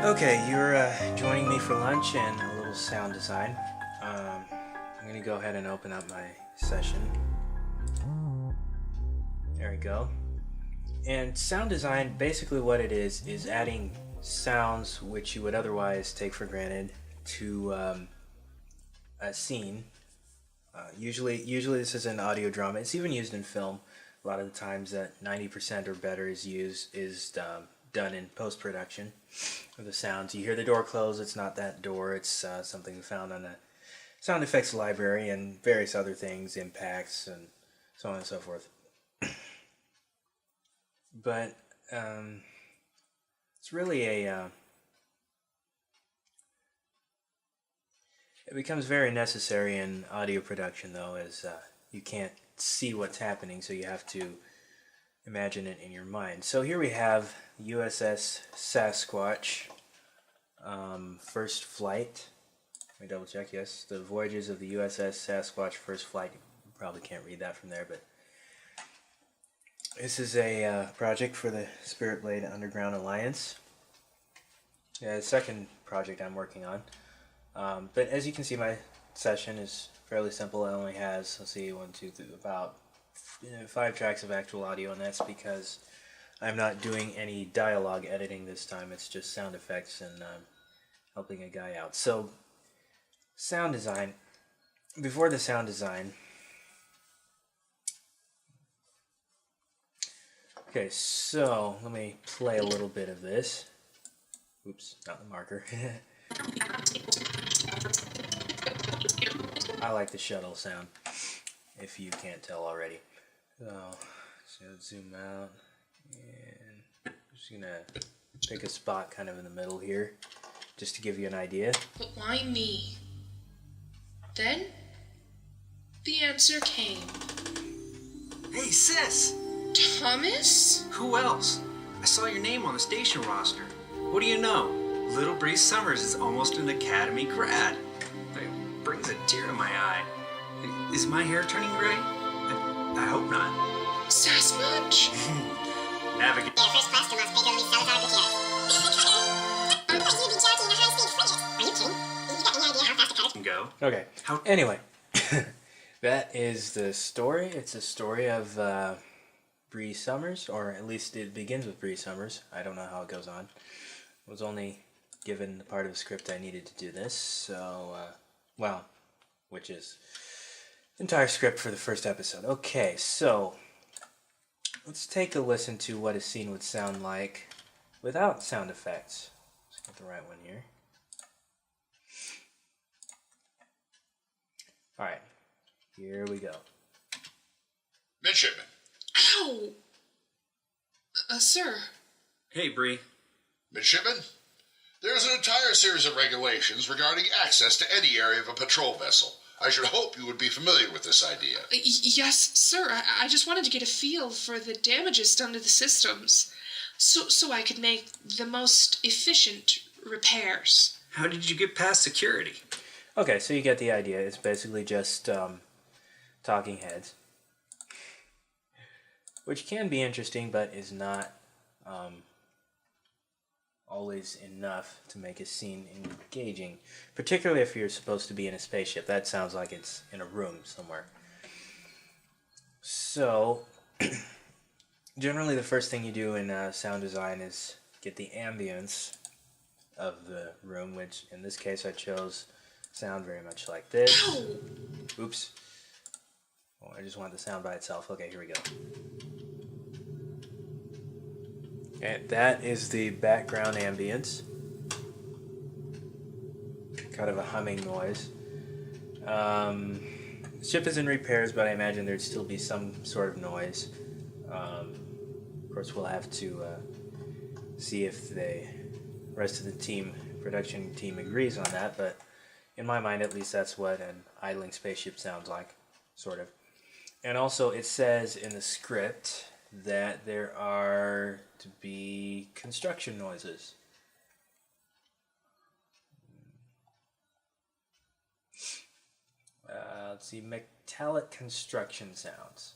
Okay, you're joining me for lunch and a little sound design. I'm going to go ahead and open up my session. There we go. And sound design, basically what it is adding sounds which you would otherwise take for granted to a scene. Usually this is an audio drama. It's even used in film. A lot of the times that 90% or better is done in post-production of the sounds. You hear the door close, it's not that door, it's something we found on a sound effects library and various other things, impacts and so on and so forth. But it's really it becomes very necessary in audio production though, as you can't see what's happening, so you have to imagine it in your mind. So here we have USS Sasquatch, first flight. Let me double check, yes. The voyages of the USS Sasquatch, first flight. You probably can't read that from there, but this is a project for the Spirit Blade Underground Alliance. Yeah, the second project I'm working on. But as you can see, my session is fairly simple. It only has, let's see, 1, 2, 3, about 5 tracks of actual audio, and that's because I'm not doing any dialogue editing this time. It's just sound effects and helping a guy out. So, sound design. Before the sound design, okay, so let me play a little bit of this. Oops, not the marker. I like the shuttle sound, if you can't tell already. So zoom out, and I'm just gonna pick a spot kind of in the middle here, just to give you an idea. But why me? Then, the answer came. Hey, sis! Thomas? Who else? I saw your name on the station roster. What do you know? Little Bree Summers is almost an Academy grad. It brings a tear to my eye. Is my hair turning gray? I hope not. Sasquatch? Navigate. Your first class to Las Vegas Salazar Gutierrez. I thought you'd be jockeying a high-speed frigate. Are you kidding? You got any idea how fast a cutter? Go. Okay, How? anyway, that is the story. It's a story of Bree Summers, or at least it begins with Bree Summers. I don't know how it goes on. I was only given the part of the script I needed to do this, so, well, which is the entire script for the first episode. Okay, so let's take a listen to what a scene would sound like without sound effects. Let's get the right one here. Alright, here we go. Midshipman. Ow! Sir. Hey, Bree. Midshipman, there is an entire series of regulations regarding access to any area of a patrol vessel. I should hope you would be familiar with this idea. Yes, sir. I just wanted to get a feel for the damages done to the systems, so I could make the most efficient repairs. How did you get past security? Okay, so you get the idea. It's basically just talking heads, which can be interesting, but is not always enough to make a scene engaging, particularly if you're supposed to be in a spaceship. That sounds like it's in a room somewhere. So, generally the first thing you do in sound design is get the ambience of the room, which in this case I chose sound very much like this. Ow! Oops. Oh, I just want the sound by itself. Okay, here we go. And that is the background ambience. Kind of a humming noise. The ship is in repairs, but I imagine there'd still be some sort of noise. Of course, we'll have to see if the rest of the team, production team, agrees on that, but in my mind, at least, that's what an idling spaceship sounds like, sort of. And also, it says in the script that there are to be construction noises. Let's see, metallic construction sounds.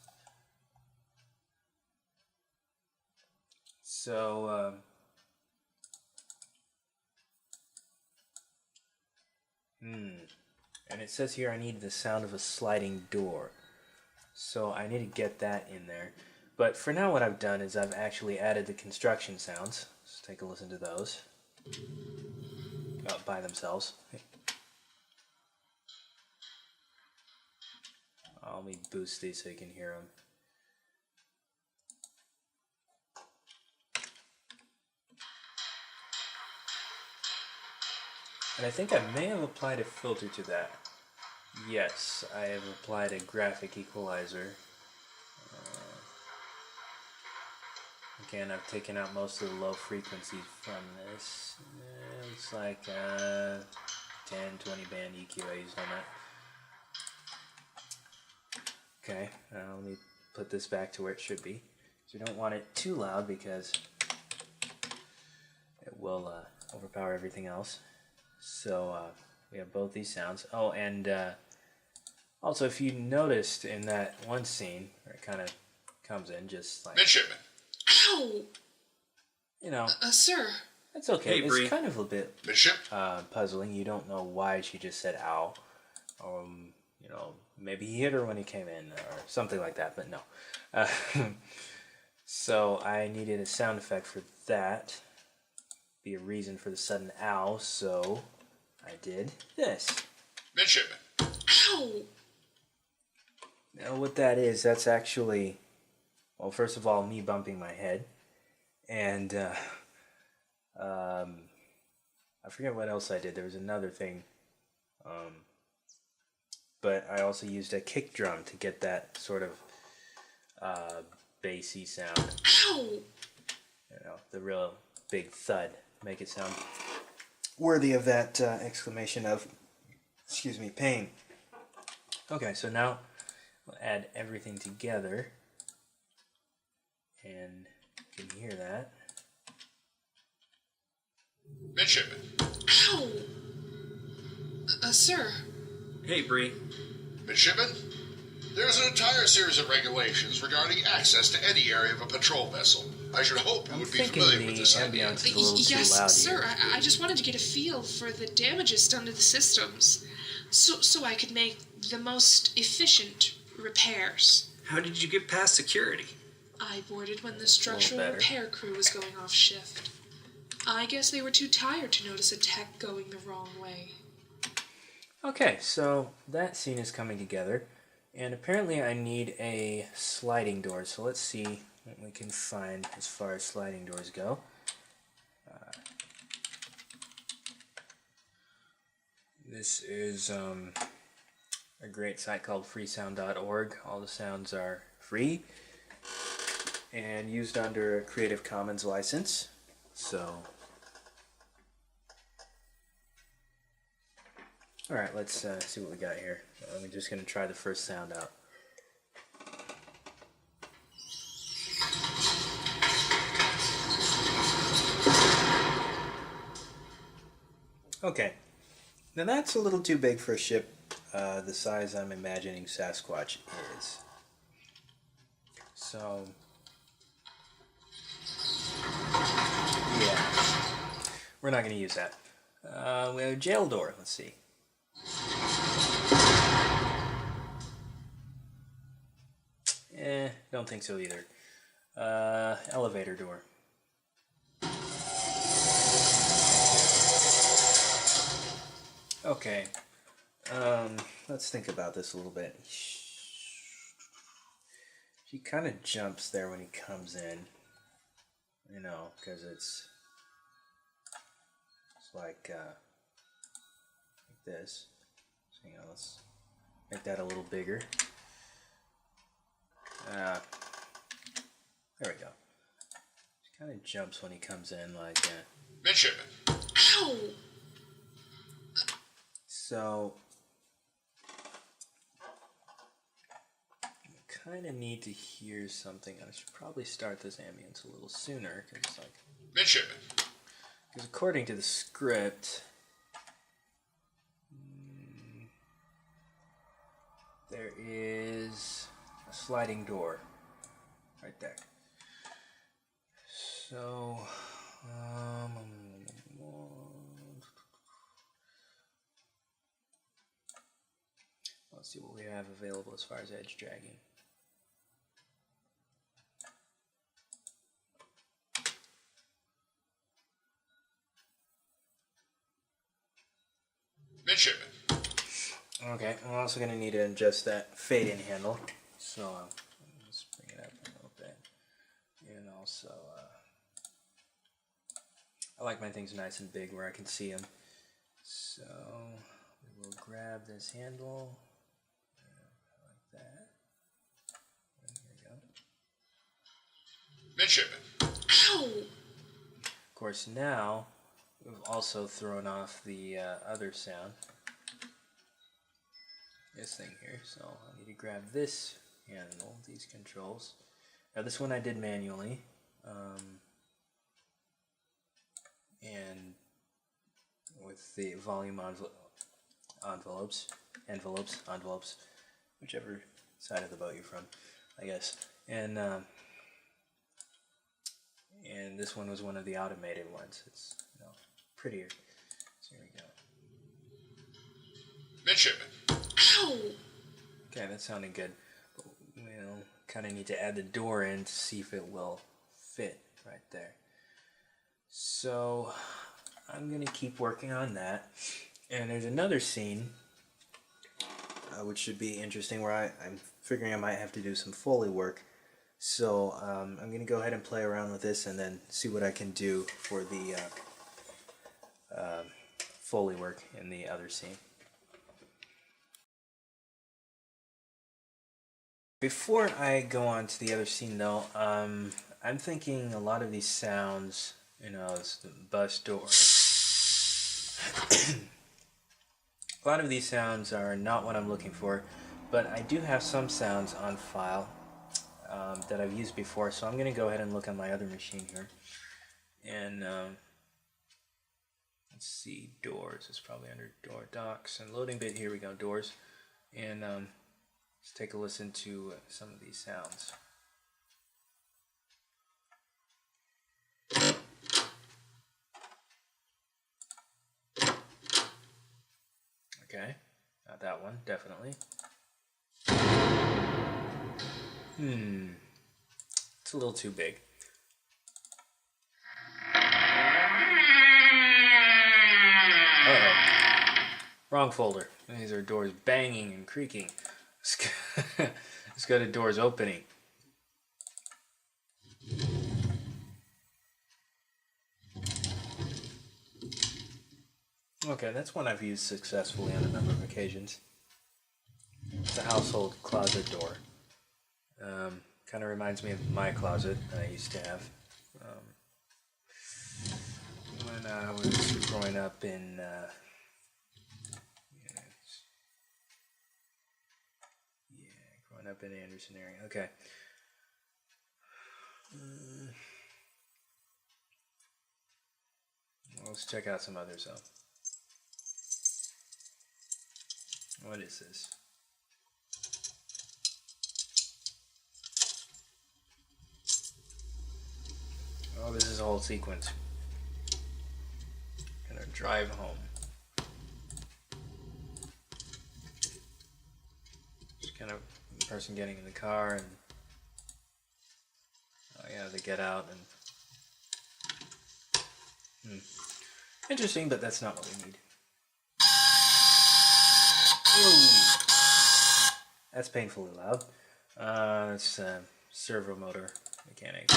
So, And it says here I need the sound of a sliding door. So I need to get that in there. But for now what I've done is I've actually added the construction sounds. Let's take a listen to those. By themselves. Let me boost these so you can hear them. And I think I may have applied a filter to that. Yes, I have applied a graphic equalizer. Again, I've taken out most of the low frequencies from this. It's like 10, 20 band EQ I used on that. Okay, let me put this back to where it should be. So we don't want it too loud because it will overpower everything else. So we have both these sounds. Oh, and also if you noticed in that one scene where it kind of comes in just like... Midshipman. Ow! You know... sir. That's okay. Hey, Bree. It's kind of a bit Midship. puzzling. You don't know why she just said ow. You know, maybe he hit her when he came in or something like that, but no. So I needed a sound effect for that. Be a reason for the sudden ow, so I did this. Midshipman. Ow! Now what that is, that's actually, well, first of all, me bumping my head, and I forget what else I did. There was another thing, but I also used a kick drum to get that sort of bassy sound. Ow! You know, the real big thud. Make it sound worthy of that exclamation of, excuse me, pain. Okay, so now we'll add everything together, and you can hear that. Midshipman. Ow! Sir. Hey, Bree. Midshipman. There's an entire series of regulations regarding access to any area of a patrol vessel. I should hope you I'm would be thinking familiar with the this idea. ambience is a little Yes, too loud sir. here. I just wanted to get a feel for the damages done to the systems, so I could make the most efficient repairs. How did you get past security? I boarded when the structural better. repair crew was going off shift. I guess they were too tired to notice a tech going the wrong way. Okay, so that scene is coming together, and apparently I need a sliding door, so let's see what we can find as far as sliding doors go. This is a great site called freesound.org. All the sounds are free and used under a Creative Commons license. So, alright, let's see what we got here. I'm just going to try the first sound out. Okay, now that's a little too big for a ship the size I'm imagining Sasquatch is. So, yeah, we're not going to use that. We have a jail door, let's see. Don't think so either. Elevator door. Okay, let's think about this a little bit. He kind of jumps there when he comes in, you know, because it's like this. So, you know, let's make that a little bigger. There we go. He kind of jumps when he comes in, like Midshipman. Ow! So, you kind of need to hear something. I should probably start this ambience a little sooner, because it's like... Midshipman. Because according to the script, there is a sliding door right there. So, let's see what we have available as far as edge dragging. Midshipman. Okay, I'm also going to need to adjust that fade-in handle. So let's bring it up a little bit. And also, I like my things nice and big where I can see them. So we will grab this handle like that. And here we go. Midshipman. Ow! Of course, now we've also thrown off the other sound. This thing here. So I need to grab this handle, these controls. Now this one I did manually. And with the volume envelopes, whichever side of the boat you're from, I guess. And this one was one of the automated ones. It's, you know, prettier. So here we go. Midshipman. Ow! Okay, that sounded good. But we'll kind of need to add the door in to see if it will fit right there. So I'm going to keep working on that. And there's another scene which should be interesting where I'm figuring I might have to do some Foley work. So I'm going to go ahead and play around with this and then see what I can do for the Foley work in the other scene. Before I go on to the other scene though, I'm thinking a lot of these sounds, you know, it's the bus door. A lot of these sounds are not what I'm looking for, but I do have some sounds on file that I've used before, so I'm going to go ahead and look on my other machine here. And let's see, doors. It's probably under door docs and loading bit. Here we go, doors. And let's take a listen to some of these sounds. Okay, not that one, definitely. It's a little too big. Uh-oh. Wrong folder. These are doors banging and creaking. It's got a doors opening. Okay, that's one I've used successfully on a number of occasions. It's a household closet door. Kind of reminds me of my closet that I used to have when I was growing up in growing up in Anderson area. Okay. Let's check out some others though. What is this? Oh, this is a whole sequence. Gonna drive home. Just kind of a person getting in the car and oh yeah, they get out and interesting, but that's not what we need. Ooh. That's painfully loud. It's servo motor mechanics.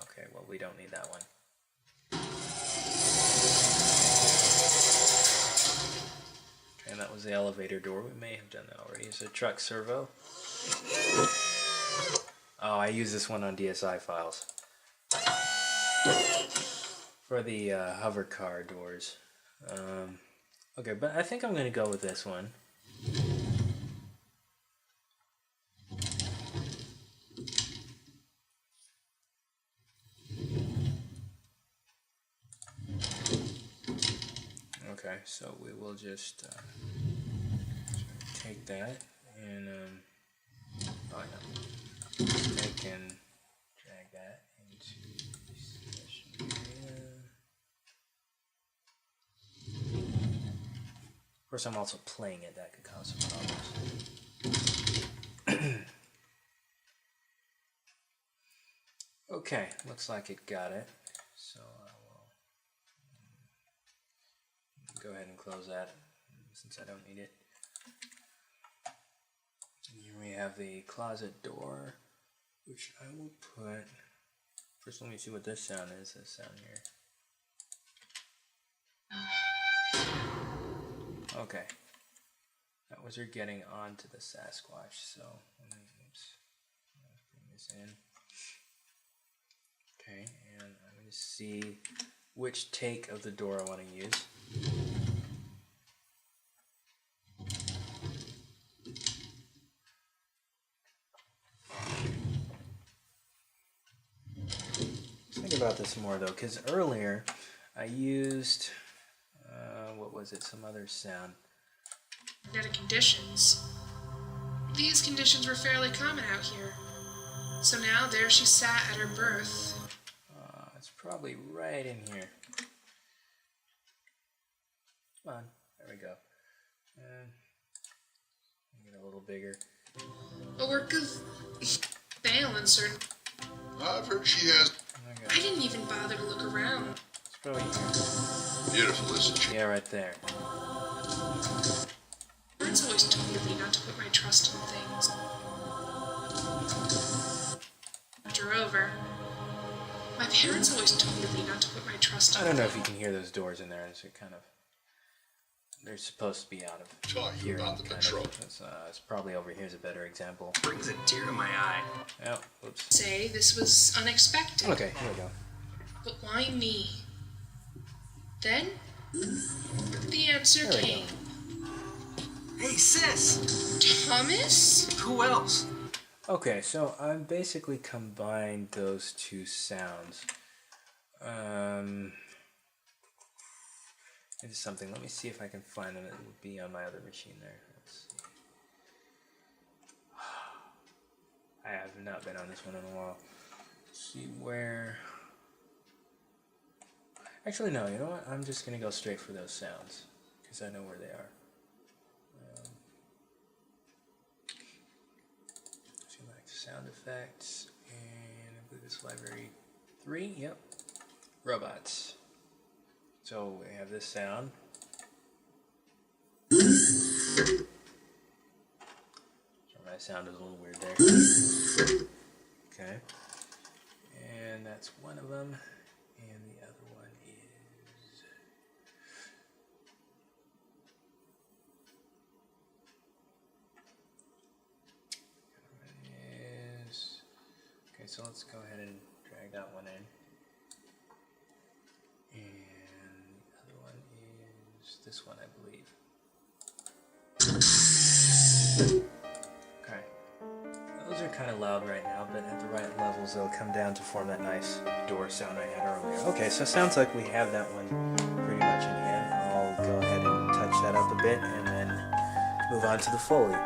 Okay, well, we don't need that one. And that was the elevator door. We may have done that already. It's a truck servo. Oh, I use this one on DSI files. For the hover car doors. Okay, but I think I'm going to go with this one. Okay, so we will just take that and take and drag that into the session area. course, I'm also playing it. That could cause some problems. Okay, looks like it got it. So I will go ahead and close that since I don't need it. And here we have the closet door, which I will put. First, let me see what this sound is. This sound here. Okay, that was her getting onto the Sasquatch. So let me, oops, bring this in. Okay, and I'm going to see which take of the door I want to use. Think about this more though, because earlier I used, what was it, some other sound. Magnetic conditions. These conditions were fairly common out here. So now there she sat at her berth. It's probably right in here. Come on, there we go. Get a little bigger. A work of balance, or I've heard she has. I didn't even bother to look around. It's probably here. Beautiful, isn't she? Yeah, right there. Parents always told me not to put my trust in things. Moreover, my parents always told me not to put my trust in I don't know if you can hear those doors in there. It's kind of, they're supposed to be out of Talking hearing. about the patrol. It's probably over here is a better example. Brings a tear to my eye. Oh, whoops. Say this was unexpected. Okay, here we go. But why me? Then, the answer There we came. Hey, sis! Thomas? Who else? Okay, so I basically combined those two sounds. It is something. Let me see if I can find them. It would be on my other machine there. Let's see. I have not been on this one in a while. Let's see where. Actually, no. You know what? I'm just gonna go straight for those sounds because I know where they are. Sound effects, and I believe it's library 3. Yep. Robots. So we have this sound. Sorry, my sound is a little weird there. Okay. And that's one of them. And the other one is... Okay, so let's go ahead and drag that one in. And the other one is this one, I believe. Okay. Those are kind of loud right now, but at the right levels they'll come down to form that nice door sound I had earlier. Okay, so it sounds like we have that one pretty much in hand. I'll go ahead and touch that up a bit and then move on to the Foley.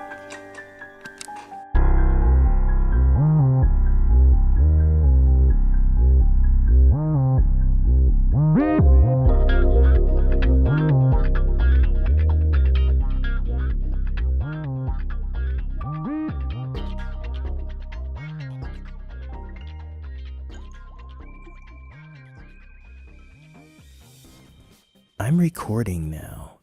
I'm recording now.